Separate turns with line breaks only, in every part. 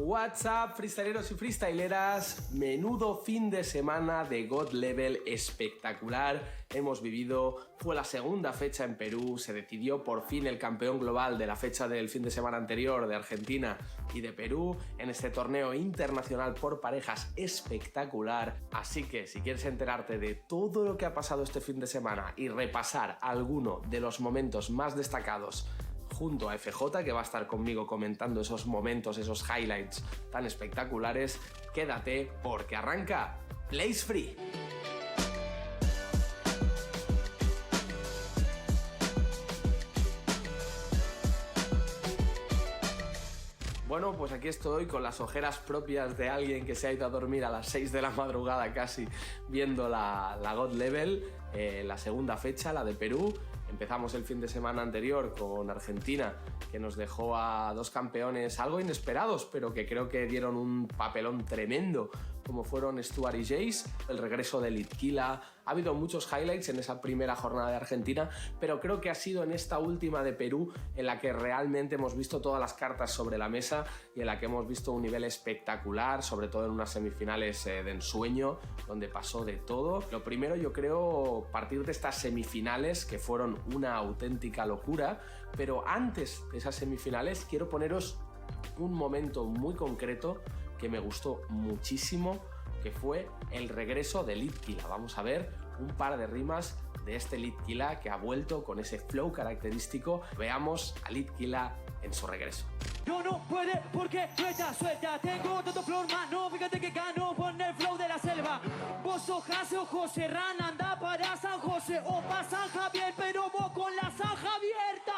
What's up, freestyleros y freestyleras. Menudo fin de semana de God Level espectacular hemos vivido. Fue la segunda fecha en Perú, se decidió por fin el campeón global de la fecha del fin de semana anterior de Argentina y de Perú en este torneo internacional por parejas espectacular. Así que si quieres enterarte de todo lo que ha pasado este fin de semana y repasar alguno de los momentos más destacados junto a FJ, que va a estar conmigo comentando esos momentos, esos highlights tan espectaculares, quédate porque arranca Blaze Free. Bueno, pues aquí estoy con las ojeras propias de alguien que se ha ido a dormir a las 6 de la madrugada casi viendo la God Level, la segunda fecha, la de Perú. Empezamos el fin de semana anterior con Argentina, que nos dejó a dos campeones algo inesperados, pero que creo que dieron un papelón tremendo, como fueron Stuart y Jace, el regreso de Litquila. Ha habido muchos highlights en esa primera jornada de Argentina, pero creo que ha sido en esta última de Perú en la que realmente hemos visto todas las cartas sobre la mesa y en la que hemos visto un nivel espectacular, sobre todo en unas semifinales de ensueño, donde pasó de todo. Lo primero, yo creo, partir de estas semifinales, que fueron una auténtica locura, pero antes de esas semifinales quiero poneros un momento muy concreto que me gustó muchísimo, que fue el regreso de Litquila. Vamos a ver un par de rimas de este Litquila que ha vuelto con ese flow característico. Veamos a Litquila en su regreso.
No, no puede porque suelta, tengo tanto flow, mano, fíjate que gano con el flow de la selva. Vos sos Jase o José Ran, anda para San José o para San Javier, pero vos con la zanja abierta.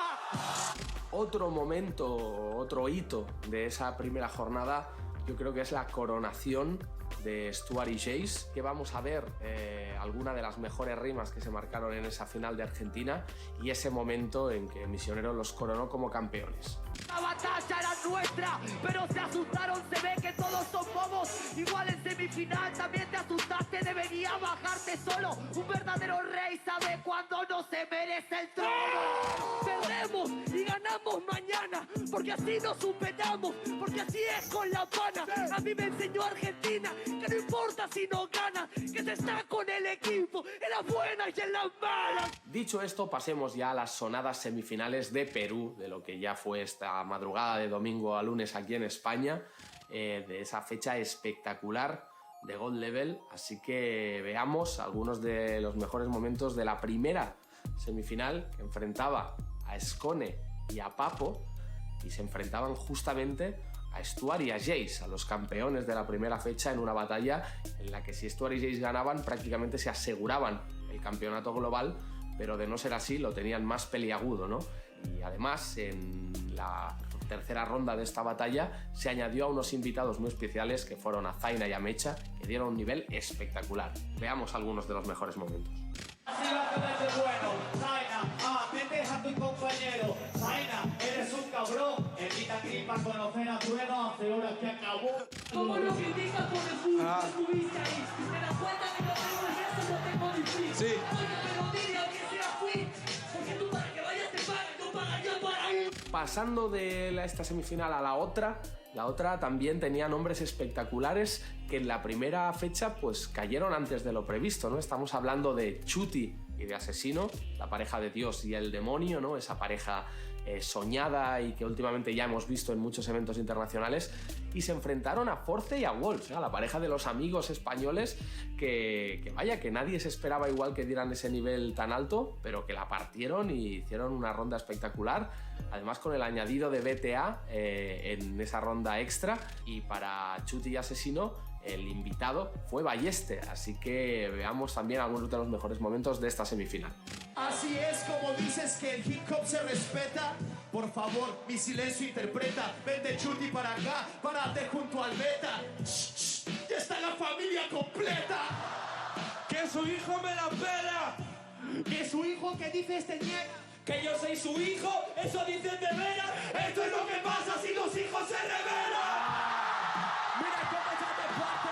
Otro momento, otro hito de esa primera jornada, yo creo que es la coronación de Stuart y Jace, que vamos a ver alguna de las mejores rimas que se marcaron en esa final de Argentina y ese momento en que Misionero los coronó como campeones.
La batalla era nuestra, pero se asustaron, se ve que todos son bobos. Igual en semifinal también te asustaste, debería bajarte solo. Un verdadero rey sabe cuándo no se merece el trono. Perdemos y ganamos mañana, porque así nos superamos, porque así es con la pana. A mí me enseñó Argentina que no importa si no ganas, que se está con el equipo, en las buenas y en las malas.
Dicho esto, pasemos ya a las sonadas semifinales de Perú, de lo que ya fue esta madrugada de domingo a lunes aquí en España, de esa fecha espectacular de God Level. Así que veamos algunos de los mejores momentos de la primera semifinal, que enfrentaba a Skone y a Papo, y se enfrentaban justamente a Stuart y a Jace, a los campeones de la primera fecha, en una batalla en la que si Stuart y Jace ganaban prácticamente se aseguraban el campeonato global, pero de no ser así lo tenían más peliagudo, ¿no? Y además en la tercera ronda de esta batalla se añadió a unos invitados muy especiales que fueron a Zaina y a Mecha, que dieron un nivel espectacular. Veamos algunos de los mejores momentos.
Así va a ponerse bueno, Zaina, metes a tu compañero. Zaina, eres un cabrón. Evita gripa, conocer a tu ego, hace horas que acabó. Como lo criticas por el fútbol, estuviste ahí. Te das cuenta que no tengo el gesto, no tengo difícil. Sí. Oye, pero dile a que sea fui, porque tú para que vayas te pagas, tú pagas yo para ir.
Pasando de esta semifinal a la otra también tenía nombres espectaculares que en la primera fecha pues cayeron antes de lo previsto, ¿no? Estamos hablando de Chuti y de Asesino, la pareja de Dios y el demonio, ¿no? Esa pareja soñada y que últimamente ya hemos visto en muchos eventos internacionales, y se enfrentaron a Force y a Wolves, la pareja de los amigos españoles que vaya, que nadie se esperaba igual que dieran ese nivel tan alto, pero que la partieron y hicieron una ronda espectacular, además con el añadido de BTA en esa ronda extra. Y para Chuti y Asesino el invitado fue Balleste, así que veamos también algunos de los mejores momentos de esta semifinal.
Así es como dices que el hip hop se respeta. Por favor, mi silencio interpreta. Vente Chuti para acá, párate junto al beta. Ya está la familia completa.
Que su hijo me la pela.
Que su hijo, que dice este ñe,
Que yo soy su hijo, eso dicen de veras.
esto es lo que pasa si los hijos se rebelan. Mira cómo ya te parte.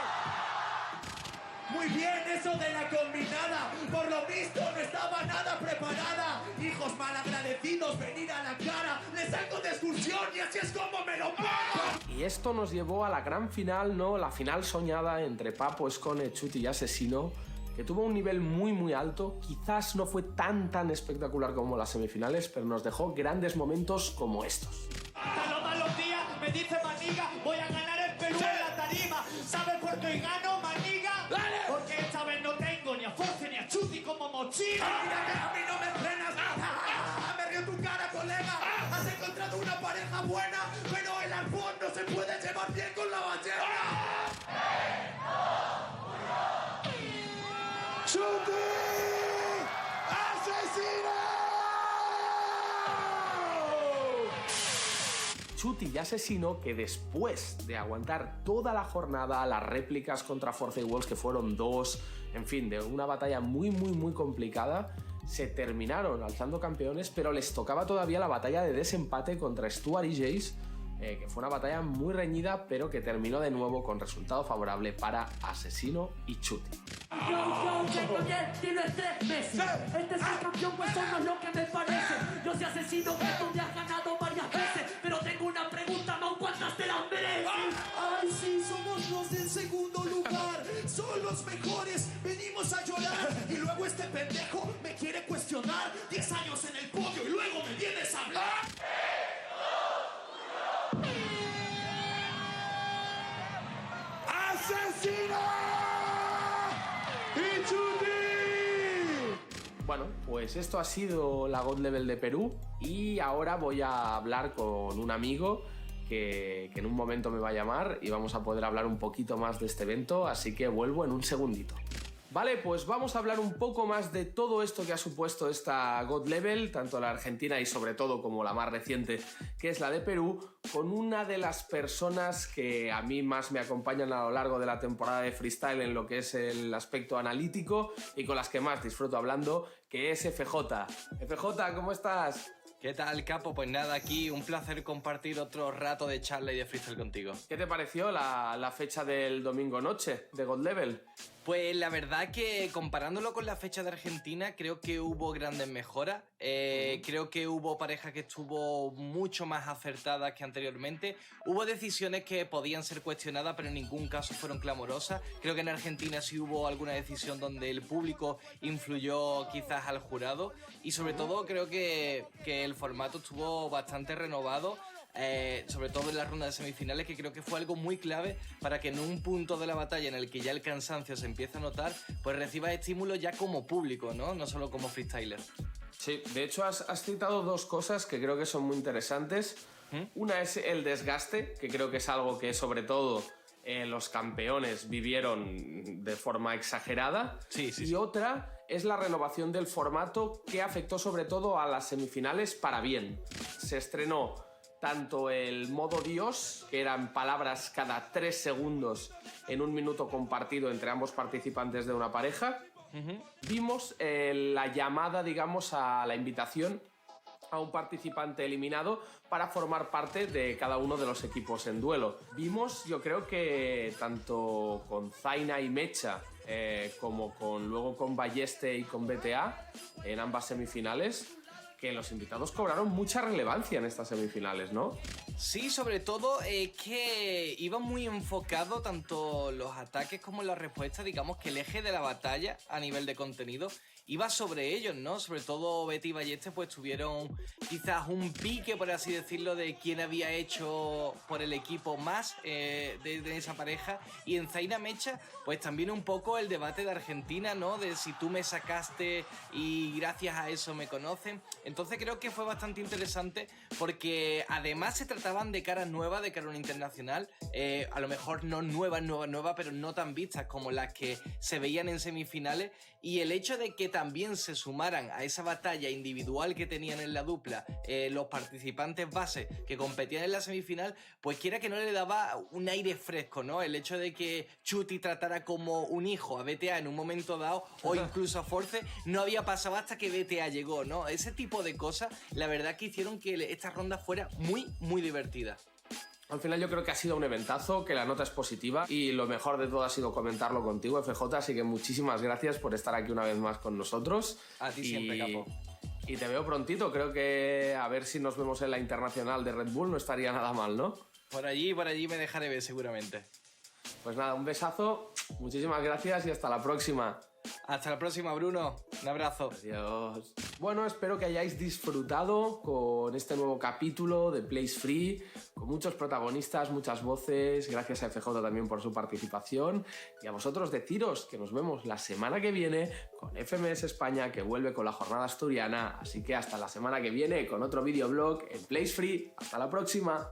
Muy bien eso de la combinada. Por lo visto no estaba nada preparada. Hijos malagradecidos, venir a la cara. Les saco de excursión y así es como me lo pagan.
Y Y esto nos llevó a la gran final, ¿no? La final soñada entre Papo, Escone, Chuti y Asesino, que tuvo un nivel muy alto. Quizás no fue tan espectacular como las semifinales, pero nos dejó grandes momentos como estos.
Todos los días me dice Maniga, voy a ganar el Perú en la tarima. ¿Sabes por qué gano, Maniga? ¡Dale! Porque esta vez no tengo ni a Force ni a Chuti como mochila. Mira que a mí no me frenas. Me río tu cara, colega. Has encontrado una pareja buena, pero el arpón no se puede llevar bien con la ballena. ¡Chuti! ¡Asesino!
Chuti y Asesino, que después de aguantar toda la jornada, las réplicas contra Force y Wolves, que fueron 2, en fin, de una batalla muy complicada, se terminaron alzando campeones, pero les tocaba todavía la batalla de desempate contra Stuart y Jace, que fue una batalla muy reñida, pero que terminó de nuevo con resultado favorable para Asesino y Chuti.
Yo, que tienes 3 meses. Este es el campeón, pues eso no es lo que me parece. Yo soy Asesino, que tú me has ganado varias veces, pero tengo una pregunta, ¿no? ¿Cuántas te las mereces?
Ay, sí, somos los del segundo lugar. Son los mejores, venimos a llorar. Y luego este pendejo me quiere cuestionar. 10 años en el podio y luego me vienes a hablar. ¡Asesino! ¡Y Chuti!
Bueno, pues esto ha sido la God Level de Perú y ahora voy a hablar con un amigo que en un momento me va a llamar y vamos a poder hablar un poquito más de este evento, así que vuelvo en un segundito. Vale, pues vamos a hablar un poco más de todo esto que ha supuesto esta God Level, tanto la Argentina y sobre todo como la más reciente, que es la de Perú, con una de las personas que a mí más me acompañan a lo largo de la temporada de freestyle en lo que es el aspecto analítico y con las que más disfruto hablando, que es FJ. FJ, ¿cómo estás?
¿Qué tal, Capo? Pues nada, aquí un placer compartir otro rato de charla y de freestyle contigo.
¿Qué te pareció la fecha del domingo noche de God Level?
Pues la verdad que comparándolo con la fecha de Argentina, creo que hubo grandes mejoras. Creo que hubo parejas que estuvo mucho más acertadas que anteriormente. Hubo decisiones que podían ser cuestionadas, pero en ningún caso fueron clamorosas. Creo que en Argentina sí hubo alguna decisión donde el público influyó quizás al jurado. Y sobre todo creo que el formato estuvo bastante renovado. Sobre todo en la ronda de semifinales, que creo que fue algo muy clave para que en un punto de la batalla en el que ya el cansancio se empieza a notar, pues recibas estímulos ya como público, no solo como freestyler.
Sí, de hecho has citado dos cosas que creo que son muy interesantes. Una es el desgaste, que creo que es algo que sobre todo los campeones vivieron de forma exagerada. Y otra es la renovación del formato, que afectó sobre todo a las semifinales para bien. Se estrenó tanto el modo Dios, que eran palabras cada 3 segundos en un minuto compartido entre ambos participantes de una pareja. Vimos la llamada, digamos, a la invitación a un participante eliminado para formar parte de cada uno de los equipos en duelo. Vimos, yo creo que tanto con Zaina y Mecha como luego con Balleste y con BTA en ambas semifinales, que los invitados cobraron mucha relevancia en estas semifinales, ¿no?
Sí, sobre todo que iba muy enfocado tanto los ataques como las respuestas, digamos que el eje de la batalla a nivel de contenido iba sobre ellos, ¿no? Sobre todo Betty y Balleste pues tuvieron quizás un pique, por así decirlo, de quién había hecho por el equipo más de esa pareja. Y en Zaina Mecha pues también un poco el debate de Argentina, ¿no? De si tú me sacaste y gracias a eso me conocen. Entonces creo que fue bastante interesante porque además se trataban de caras nuevas, de cara a un internacional, a lo mejor no nuevas, pero no tan vistas como las que se veían en semifinales. Y el hecho de que también se sumaran a esa batalla individual que tenían en la dupla los participantes base que competían en la semifinal, pues quiera que no le daba un aire fresco, ¿no? El hecho de que Chuti tratara como un hijo a BTA en un momento dado o incluso a Force no había pasado hasta que BTA llegó, ¿no? Ese tipo de cosas, la verdad que hicieron que esta ronda fuera muy divertida.
Al final yo creo que ha sido un eventazo, que la nota es positiva y lo mejor de todo ha sido comentarlo contigo, FJ, así que muchísimas gracias por estar aquí una vez más con nosotros.
A ti siempre, Capo.
Y te veo prontito, creo que a ver si nos vemos en la internacional de Red Bull no estaría nada mal, ¿no?
Por allí me dejaré ver seguramente.
Pues nada, un besazo, muchísimas gracias y hasta la próxima.
Hasta la próxima, Bruno. Un abrazo.
Adiós. Bueno, espero que hayáis disfrutado con este nuevo capítulo de Place Free, con muchos protagonistas, muchas voces. Gracias a FJ también por su participación. Y a vosotros deciros que nos vemos la semana que viene con FMS España, que vuelve con la jornada asturiana. Así que hasta la semana que viene con otro videoblog en Place Free. Hasta la próxima.